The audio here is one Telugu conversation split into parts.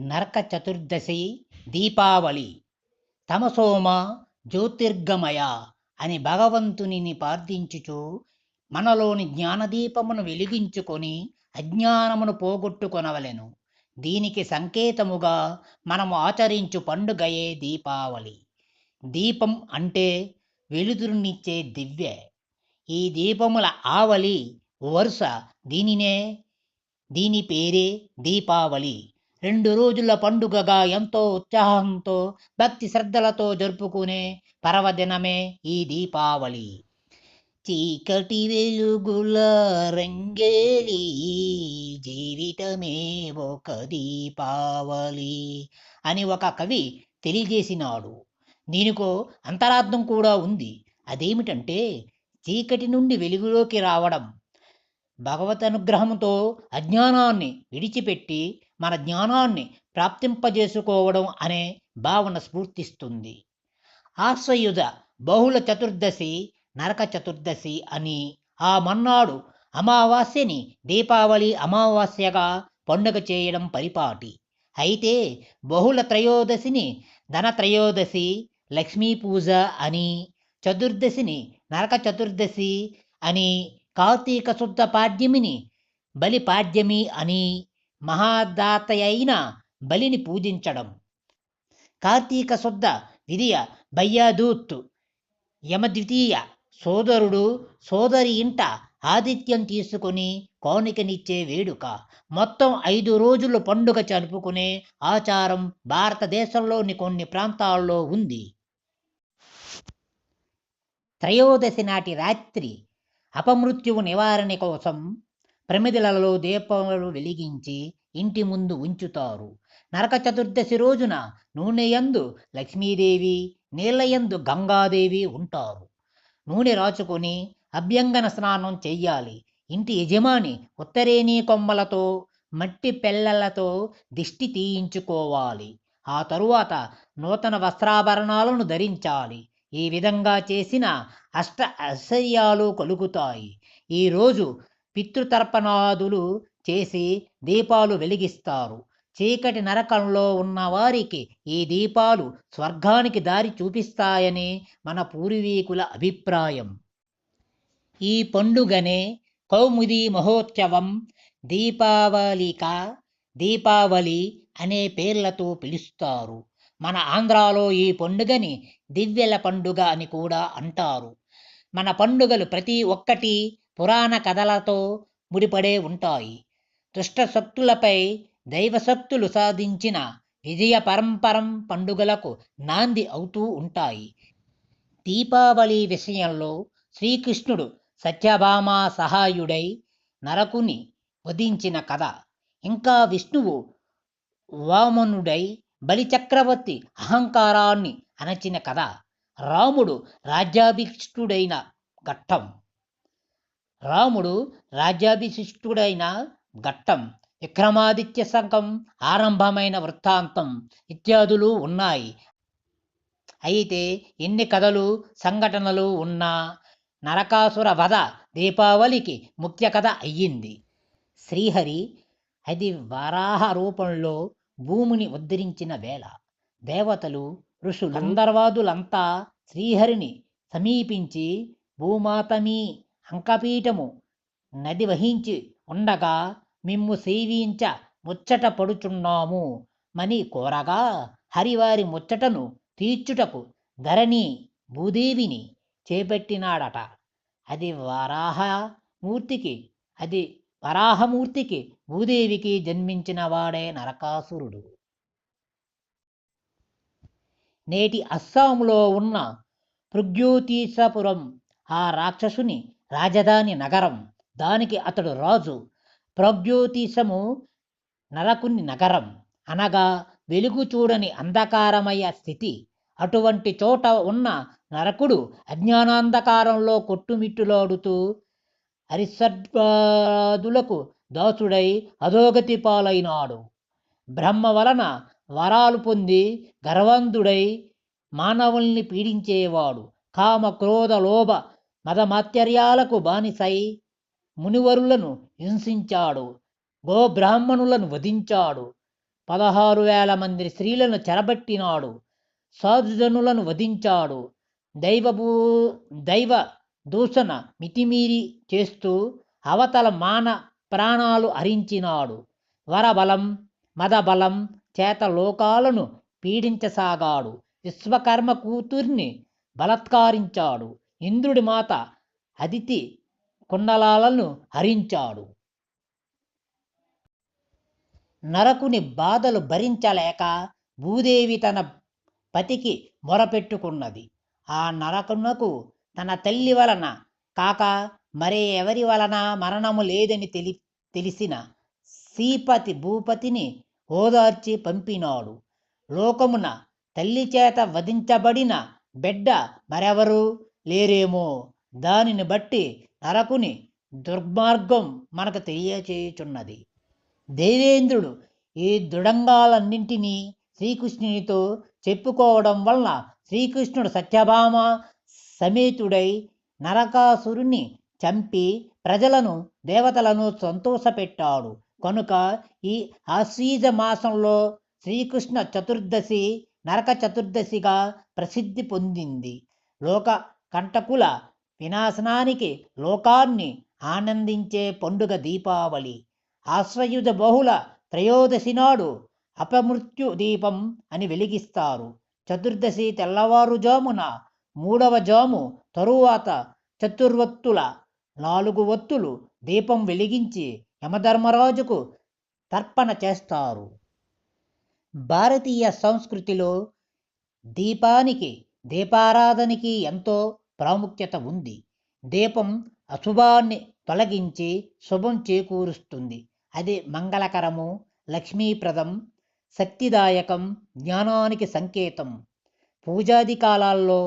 నరక చతుర్దశి దీపావళి. తమసోమ జ్యోతిర్గమయ అని భగవంతునిని ప్రార్థించుచు మనలోని జ్ఞానదీపమును వెలిగించుకొని అజ్ఞానమును పోగొట్టుకొనవలెను. దీనికి సంకేతముగా మనము ఆచరించు పండుగయే దీపావళి. దీపం అంటే వెలుతురునిచ్చే దివ్య. ఈ దీపముల ఆవలి వరుస దీని పేరే దీపావళి. 2 రోజుల పండుగగా ఎంతో ఉత్సాహంతో భక్తి శ్రద్ధలతో జరుపుకునే పర్వదినమే ఈ దీపావళి. చీకటి వెలుగుల రంగేలి జీవితమే ఒక దీపావళి అని ఒక కవి తెలియజేసినాడు. దీనికో అంతరార్థం కూడా ఉంది. అదేమిటంటే చీకటి నుండి వెలుగులోకి రావడం, భగవత్ అనుగ్రహంతో అజ్ఞానాన్ని విడిచిపెట్టి మన జ్ఞానాన్ని ప్రాప్తింపజేసుకోవడం అనే భావన స్ఫూర్తిస్తుంది. ఆశ్వయుధ బహుళ చతుర్దశి నరక చతుర్దశి అని ఆ మన్నాడు అమావాస్యని దీపావళి అమావాస్యగా పండుగ చేయడం పరిపాటి. అయితే బహుళ త్రయోదశిని ధనత్రయోదశి లక్ష్మీ పూజ అని, చతుర్దశిని నరక చతుర్దశి అని, కార్తీక శుద్ధ పాడ్యమిని బలి పాడ్యమి అని, మహాదాతయైన బలిని పూజించడం. కార్తీక శుద్ధ విధియ భయ్యాదూత్ యమద్వితీయ సోదరుడు సోదరి ఇంట ఆతిథ్యం తీసుకుని కానుకనిచ్చే వేడుక. మొత్తం 5 రోజులు పండుగ జరుపుకునే ఆచారం భారతదేశంలోని కొన్ని ప్రాంతాల్లో ఉంది. త్రయోదశి నాటి రాత్రి అపమృత్యువు నివారణ కోసం ప్రమిదలలో దీపాలు వెలిగించి ఇంటి ముందు ఉంచుతారు. నరక చతుర్దశి రోజున నూనెయందు లక్ష్మీదేవి, నీళ్లయందు గంగాదేవి ఉంటారు. నూనె రాచుకొని అభ్యంగన స్నానం చెయ్యాలి. ఇంటి యజమాని ఉత్తరేణి కొమ్మలతో మట్టి పెళ్ళలతో దిష్టి తీయించుకోవాలి. ఆ తరువాత నూతన వస్త్రాభరణాలను ధరించాలి. ఈ విధంగా చేసిన అష్ట ఐశ్వర్యాలు కలుగుతాయి. ఈరోజు పితృతర్పణాదులు చేసి దీపాలు వెలిగిస్తారు. చీకటి నరకంలో ఉన్న వారికి ఈ దీపాలు స్వర్గానికి దారి చూపిస్తాయని మన పూర్వీకుల అభిప్రాయం. ఈ పండుగనే కౌముది మహోత్సవం, దీపావళి అనే పేర్లతో పిలుస్తారు. మన ఆంధ్రాలో ఈ పండుగని దివ్యల పండుగ అని కూడా అంటారు. మన పండుగలు ప్రతి ఒక్కటి పురాణ కథలతో ముడిపడే ఉంటాయి. దుష్ట శక్తులపై దైవశక్తులు సాధించిన విజయ పరంపరం పండుగలకు నాంది అవుతూ ఉంటాయి. దీపావళి విషయంలో శ్రీకృష్ణుడు సత్యభామ సహాయుడై నరకుని వధించిన కథ, ఇంకా విష్ణువు వామనుడై బలిచక్రవర్తి అహంకారాన్ని అణచిన కథ, రాముడు రాజ్యాభిషిక్తుడైన ఘట్టం, విక్రమాదిత్య శకం ఆరంభమైన వృత్తాంతం ఇత్యాదులు ఉన్నాయి. అయితే ఎన్ని కథలు సంఘటనలు ఉన్నా నరకాసుర వధ దీపావళికి ముఖ్య కథ అయ్యింది. శ్రీహరి అది వరాహ రూపంలో భూమిని ఉద్ధరించిన వేళ దేవతలు, ఋషులు, గంధర్వాదులంతా శ్రీహరిని సమీపించి భూమాతమీ అంకపీఠము నది వహించి ఉండగా మిమ్ము సేవించ ముచ్చట పడుచున్నాము మని కోరగా హరివారి ముచ్చటను తీర్చుటకు ధరణి భూదేవిని చేపట్టినాడట. అది వరాహమూర్తికి భూదేవికి జన్మించిన వాడే నరకాసురుడు. నేటి అస్సాంలో ఉన్న పృగ్యోతీసపురం ఆ రాక్షసుని రాజధాని నగరం. దానికి అతడు రాజు. ప్రగ్యోతీసము నరకుని నగరం, అనగా వెలుగు చూడని అంధకారమయ స్థితి. అటువంటి చోట ఉన్న నరకుడు అజ్ఞానాంధకారంలో కొట్టుమిట్టులాడుతూ హరిసర్వాదులకు దాసుడై అధోగతి పాలైనాడు. బ్రహ్మ వలన వరాలు పొంది గర్వంధుడై మానవుల్ని పీడించేవాడు. కామ క్రోధ లోభ మదమాత్సర్యాలకు బానిసై మునివరులను హింసించాడు. గోబ్రాహ్మణులను వధించాడు. 16,000 మంది స్త్రీలను చెరబట్టినాడు. సాధుజనులను వధించాడు. దైవభూ దైవ దూషణ మితిమీరి చేస్తూ అవతల ప్రాణాలు హరించినాడు. వరబలం మదబలం చేత లోకాలను పీడించసాగాడు. విశ్వకర్మ కూతుర్ని బలాత్కారించాడు. ఇంద్రుడి మాత అదితి కుండలాలను హరించాడు. నరకుని బాధలు భరించలేక భూదేవి తన పతికి మొరపెట్టుకున్నది. ఆ నరకునకు తన తల్లి వలన కాక మరే ఎవరి వలన మరణము లేదని తెలిసిన శ్రీపతి భూపతిని ఓదార్చి పంపినాడు. లోకమున తల్లి చేత వధించబడిన బిడ్డ మరెవరు లేరేమో. దానిని బట్టి నరకుని దుర్మార్గం మనకు తెలియచేయుచున్నది. దేవేంద్రుడు ఈ దుడంగాలన్నింటినీ శ్రీకృష్ణునితో చెప్పుకోవడం వలన శ్రీకృష్ణుడు సత్యభామ సమేతుడై నరకాసురుని చంపి ప్రజలను దేవతలను సంతోషపెట్టాడు. కనుక ఈ ఆశ్వీజ మాసంలో శ్రీకృష్ణ చతుర్దశి నరక చతుర్దశిగా ప్రసిద్ధి పొందింది. లోక కంటకుల వినాశనానికి లోకాన్ని ఆనందించే పండుగ దీపావళి. ఆశ్వయుధ బహుళ త్రయోదశి నాడు అపమృత్యు దీపం అని వెలిగిస్తారు. చతుర్దశి తెల్లవారుజామున 3వ జాము తరువాత చతుర్వత్తుల 4 వత్తులు దీపం వెలిగించి యమధర్మరాజుకు తర్పణ చేస్తారు. భారతీయ సంస్కృతిలో దీపారాధనకి ఎంతో ప్రాముఖ్యత ఉంది. దీపం అశుభాన్ని తొలగించి శుభం చేకూరుస్తుంది. అది మంగళకరము, లక్ష్మీప్రదం, శక్తిదాయకం, జ్ఞానానికి సంకేతం. పూజాది కాలాల్లో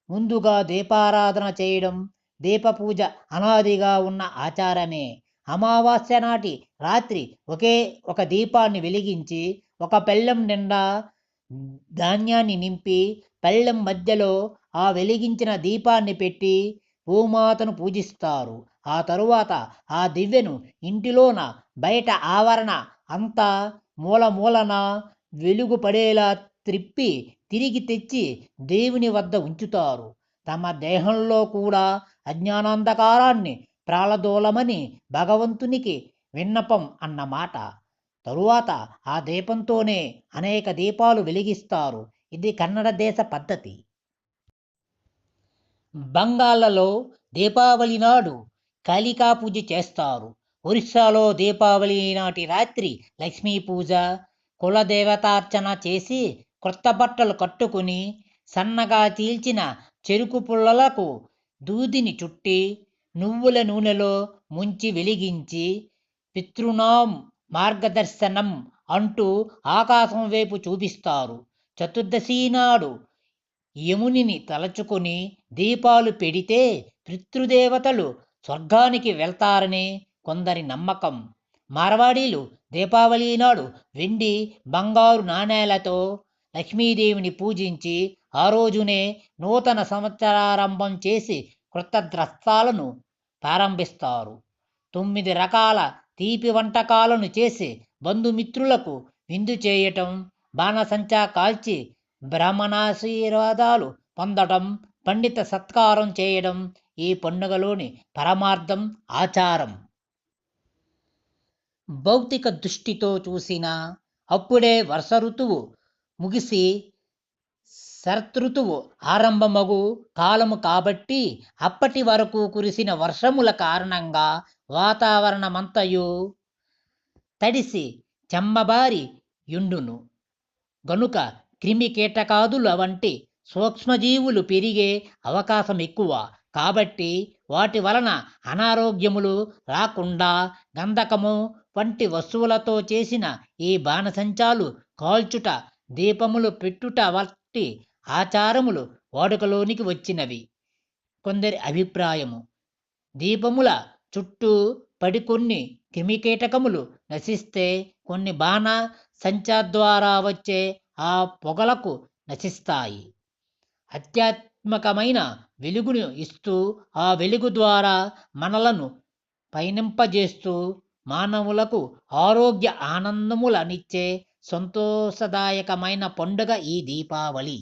ముందుగా దీపారాధన చేయడం దీపపూజ అనాదిగా ఉన్న ఆచారమే. అమావాస్య నాటి రాత్రి ఒకే ఒక దీపాన్ని వెలిగించి ఒక పళ్ళెం నిండా ధాన్యాన్ని నింపి పళ్ళెం మధ్యలో ఆ వెలిగించిన దీపాన్ని పెట్టి భూమాతను పూజిస్తారు. ఆ తరువాత ఆ దివ్యను ఇంటిలోన బయట ఆవరణ అంతా మూలమూలన వెలుగు పడేలా త్రిప్పి తిరిగి తెచ్చి దేవుని వద్ద ఉంచుతారు. తమ దేహంలో కూడా అజ్ఞానాంధకారాన్ని ప్రాళదోలమని భగవంతునికి విన్నపం అన్నమాట. తరువాత ఆ దీపంతోనే అనేక దీపాలు వెలిగిస్తారు. ఇది కన్నడ దేశ పద్ధతి. బంగాల్లో దీపావళి నాడు కాళికా పూజ చేస్తారు. ఒరిస్సాలో దీపావళి నాటి రాత్రి లక్ష్మీ పూజ, కులదేవతార్చన చేసి కొత్త బట్టలు కట్టుకుని సన్నగా చీల్చిన చెరుకు పుల్లలకు దూదిని చుట్టి నువ్వుల నూనెలో ముంచి వెలిగించి పితృనాం మార్గదర్శనం అంటూ ఆకాశం వైపు చూపిస్తారు. చతుర్దశి నాడు యమునిని తలచుకొని దీపాలు పెడితే పితృదేవతలు స్వర్గానికి వెళ్తారని కొందరి నమ్మకం. మార్వాడీలు దీపావళి నాడు వెండి, బంగారు నాణేలతో లక్ష్మీదేవిని పూజించి ఆ రోజునే నూతన సంవత్సరారంభం చేసి క్రొత్త ద్రస్తాలను ప్రారంభిస్తారు. 9 రకాల తీపి వంటకాలను చేసి బంధుమిత్రులకు విందు చేయటం, బాణసంచా కాల్చి బ్రాహ్మణాశీర్వాదాలు పొందడం, పండిత సత్కారం చేయడం ఈ పండుగలోని పరమార్థం, ఆచారం. భౌతిక దృష్టితో చూసినా అప్పుడే వర్ష ఋతువు ముగిసి శరతృతువు ఆరంభమగు కాలము కాబట్టి అప్పటి వరకు కురిసిన వర్షముల కారణంగా వాతావరణమంతయు తడిసి చెమ్మబారి యుండును. గనుక క్రిమి కీటకాదుల వంటి సూక్ష్మజీవులు పెరిగే అవకాశం ఎక్కువ. కాబట్టి వాటి వలన అనారోగ్యములు రాకుండా గంధకము వంటి వస్తువులతో చేసిన ఈ బాణసంచాలు కాల్చుట, దీపములు పెట్టుట వంటి ఆచారములు వాడుకలోనికి వచ్చినవి కొందరి అభిప్రాయము. దీపముల చుట్టూ పడి కొన్ని క్రిమికీటకములు నశిస్తే కొన్ని బాణ సంచా ద్వారా వచ్చే ఆ పొగలకు నశిస్తాయి. ఆధ్యాత్మికమైన వెలుగును ఇస్తూ ఆ వెలుగు ద్వారా మనలను పయనింపజేస్తూ మానవులకు ఆరోగ్య ఆనందములనిచ్చే సంతోషదాయకమైన పండుగ ఈ దీపావళి.